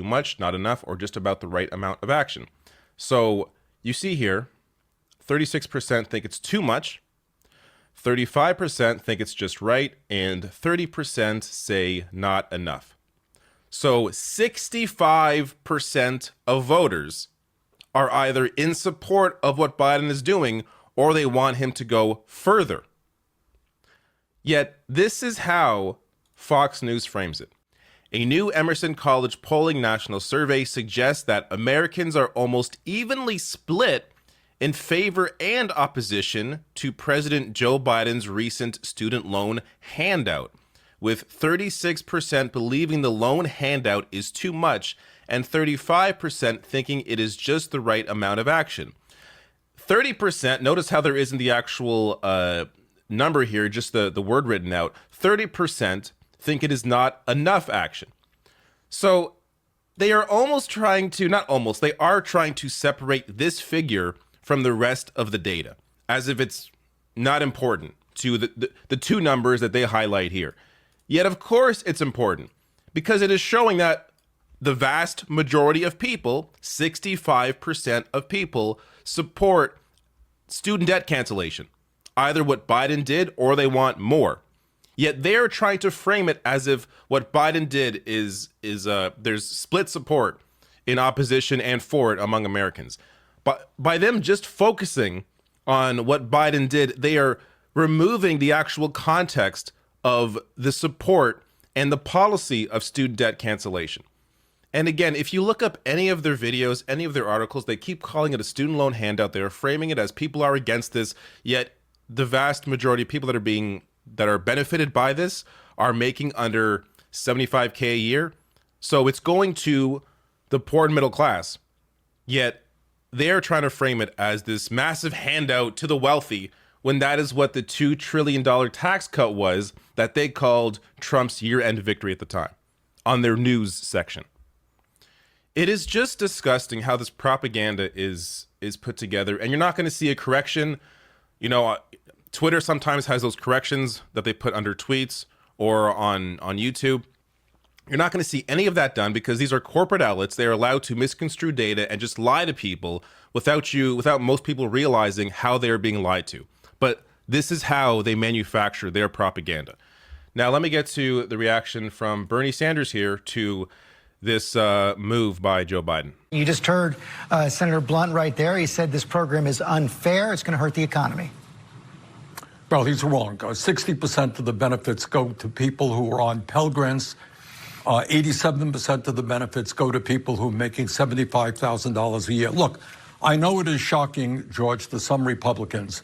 too much, not enough, or just about the right amount of action. So you see here, 36% think it's too much, 35% think it's just right, and 30% say not enough. So 65% of voters are either in support of what Biden is doing or they want him to go further. Yet this is how Fox News frames it. A new Emerson College polling national survey suggests that Americans are almost evenly split in favor and opposition to President Joe Biden's recent student loan handout, with 36% believing the loan handout is too much and 35% thinking it is just the right amount of action. 30%, notice how there isn't the actual number here, just the word written out. 30% think it is not enough action. So they are almost trying to, not almost, they are trying to separate this figure from the rest of the data, as if it's not important to the two numbers that they highlight here. Yet, of course, it's important, because it is showing that the vast majority of people, 65% of people, support student debt cancellation, either what Biden did or they want more. Yet they're trying to frame it as if what Biden did is there's split support in opposition and for it among Americans. But by them just focusing on what Biden did, they are removing the actual context of the support and the policy of student debt cancellation. And again, if you look up any of their videos, any of their articles, they keep calling it a student loan handout. They're framing it as people are against this, yet the vast majority of people that are benefited by this are making under $75K a year. So it's going to the poor and middle class. Yet they're trying to frame it as this massive handout to the wealthy, when that is what the $2 trillion tax cut was that they called Trump's year-end victory at the time on their news section. It is just disgusting how this propaganda is put together, and you're not going to see a correction. You know, Twitter sometimes has those corrections that they put under tweets or on YouTube. You're not going to see any of that done because these are corporate outlets. They are allowed to misconstrue data and just lie to people without most people realizing how they are being lied to. But this is how they manufacture their propaganda. Now, let me get to the reaction from Bernie Sanders here to this move by Joe Biden. You just heard Senator Blunt right there. He said this program is unfair. It's going to hurt the economy. Well, he's wrong. 60% of the benefits go to people who are on Pell Grants. 87% of the benefits go to people who are making $75,000 a year. Look, I know it is shocking, George, to some Republicans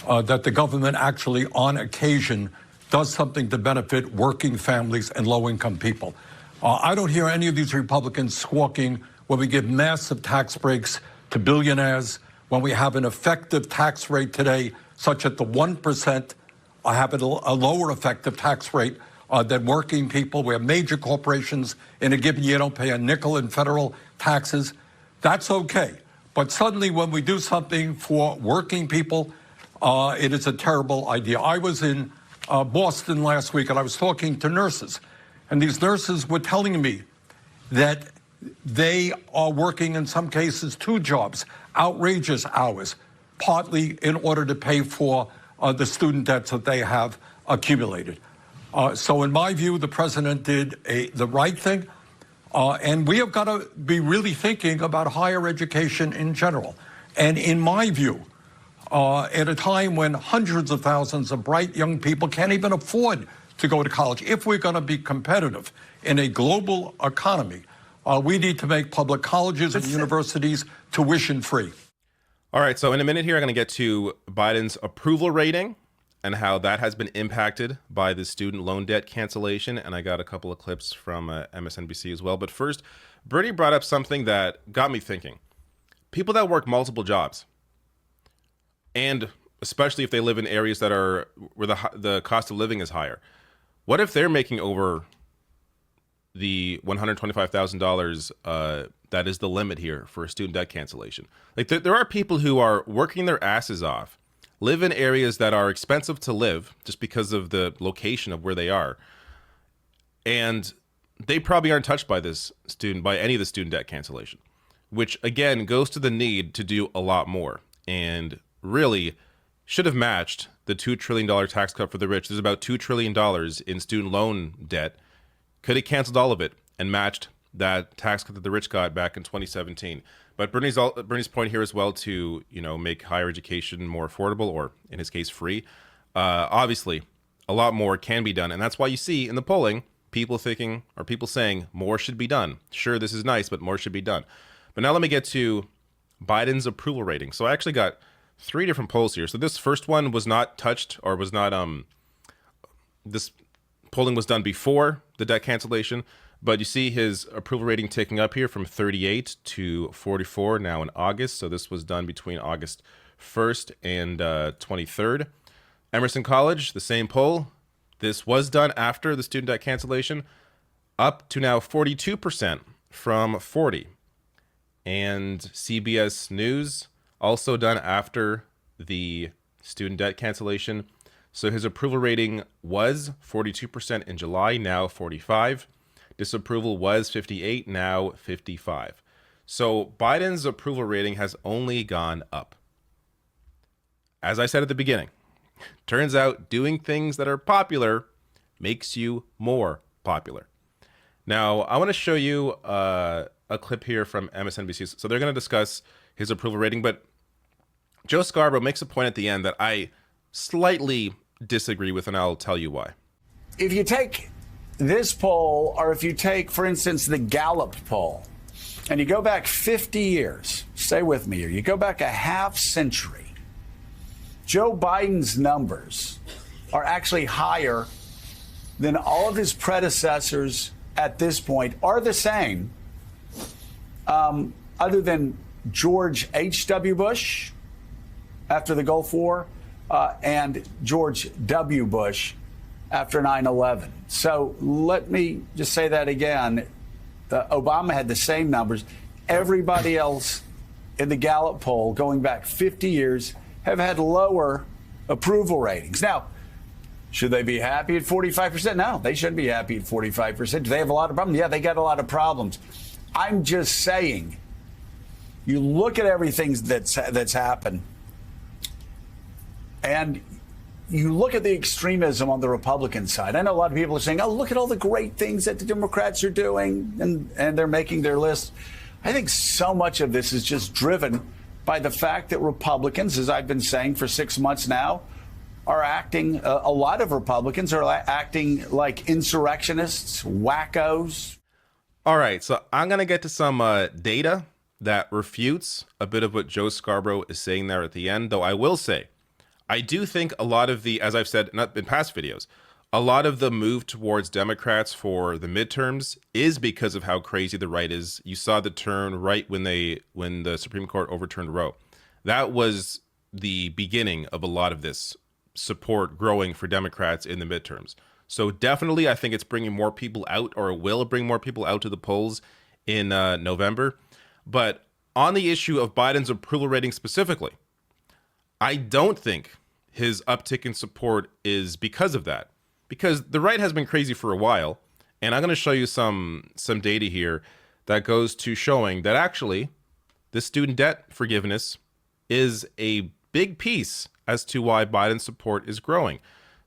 that the government actually, on occasion, does something to benefit working families and low-income people. I don't hear any of these Republicans squawking when we give massive tax breaks to billionaires, when we have an effective tax rate today such that the 1% have a lower effective tax rate than working people, where major corporations in a given year don't pay a nickel in federal taxes. That's okay. But suddenly when we do something for working people, it is a terrible idea. I was in Boston last week and I was talking to nurses, and these nurses were telling me that they are working in some cases 2 jobs, outrageous hours, partly in order to pay for the student debts that they have accumulated. So in my view, the president did the right thing. And we have got to be really thinking about higher education in general. And in my view, at a time when hundreds of thousands of bright young people can't even afford to go to college, if we're going to be competitive in a global economy, we need to make public colleges and universities tuition-free. All right, so in a minute here, I'm going to get to Biden's approval rating and how that has been impacted by the student loan debt cancellation. And I got a couple of clips from MSNBC as well. But first, Bernie brought up something that got me thinking. People that work multiple jobs, and especially if they live in areas that are where the cost of living is higher, what if they're making over the $125,000 that is the limit here for student debt cancellation? Like there are people who are working their asses off, live in areas that are expensive to live just because of the location of where they are, and they probably aren't touched by any of the student debt cancellation, which again goes to the need to do a lot more and really should have matched the $2 trillion tax cut for the rich. There's about $2 trillion in student loan debt. Could have canceled all of it and matched that tax cut that the rich got back in 2017. But Bernie's point here as well to, make higher education more affordable, or in his case, free. Obviously, a lot more can be done. And that's why you see in the polling, people saying more should be done. Sure, this is nice, but more should be done. But now let me get to Biden's approval rating. So I actually got 3 different polls here. So this first one was not touched, or was not, this polling was done before the debt cancellation. But you see his approval rating ticking up here from 38 to 44 now in August. So this was done between August 1st and 23rd. Emerson College, the same poll. This was done after the student debt cancellation, up to now 42% from 40. And CBS News, also done after the student debt cancellation. So his approval rating was 42% in July, now 45. Disapproval was 58, now 55. So Biden's approval rating has only gone up. As I said at the beginning, turns out doing things that are popular makes you more popular. Now, I want to show you a clip here from MSNBC. So they're going to discuss his approval rating, but Joe Scarborough makes a point at the end that I slightly disagree with, and I'll tell you why. If you take this poll, or if you take, for instance, the Gallup poll, and you go back 50 years, stay with me here, you go back a half century, Joe Biden's numbers are actually higher than all of his predecessors at this point, are the same, other than George H.W. Bush after the Gulf War and George W. Bush after 9/11. So let me just say that again. Obama had the same numbers. Everybody else in the Gallup poll going back 50 years have had lower approval ratings. Now, should they be happy at 45%? No, they shouldn't be happy at 45%. Do they have a lot of problems? Yeah, they got a lot of problems. I'm just saying, you look at everything that's happened, and you look at the extremism on the Republican side. I know a lot of people are saying, oh, look at all the great things that the Democrats are doing, and they're making their list. I think so much of this is just driven by the fact that Republicans, as I've been saying for 6 months now, are acting, a lot of Republicans are acting like insurrectionists, wackos. All right, so I'm going to get to some data that refutes a bit of what Joe Scarborough is saying there at the end, though I will say, I do think a lot of the, as I've said not in past videos, a lot of the move towards Democrats for the midterms is because of how crazy the right is. You saw the turn right when the Supreme Court overturned Roe. That was the beginning of a lot of this support growing for Democrats in the midterms. So definitely, I think it's bringing more people out, or it will bring more people out to the polls in November. But on the issue of Biden's approval rating specifically, I don't think his uptick in support is because of that. Because the right has been crazy for a while, and I'm going to show you some data here that goes to showing that actually this student debt forgiveness is a big piece as to why Biden's support is growing.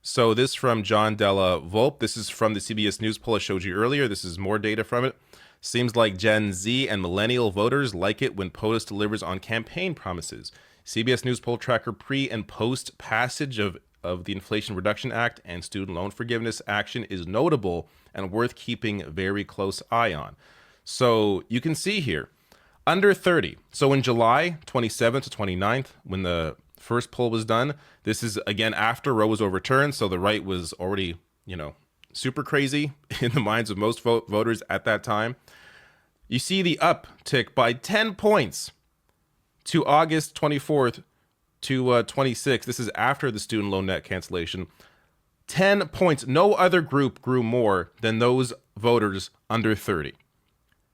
So this from John Della Volpe. This is from the CBS News poll I showed you earlier. This is more data from it. Seems like Gen Z and millennial voters like it when POTUS delivers on campaign promises. CBS News poll tracker pre and post passage of the Inflation Reduction Act and student loan forgiveness action is notable and worth keeping a very close eye on. So you can see here, under 30. So in July 27th to 29th, when the first poll was done, this is again after Roe was overturned. So the right was already, super crazy in the minds of most voters at that time. You see the uptick by 10 points to August 24th to 26th. This is after the student loan debt cancellation. 10 points. No other group grew more than those voters under 30.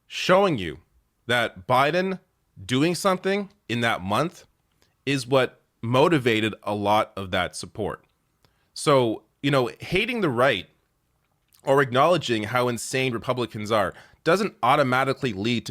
Showing you that Biden doing something in that month is what motivated a lot of that support. So, hating the right or acknowledging how insane Republicans are doesn't automatically lead to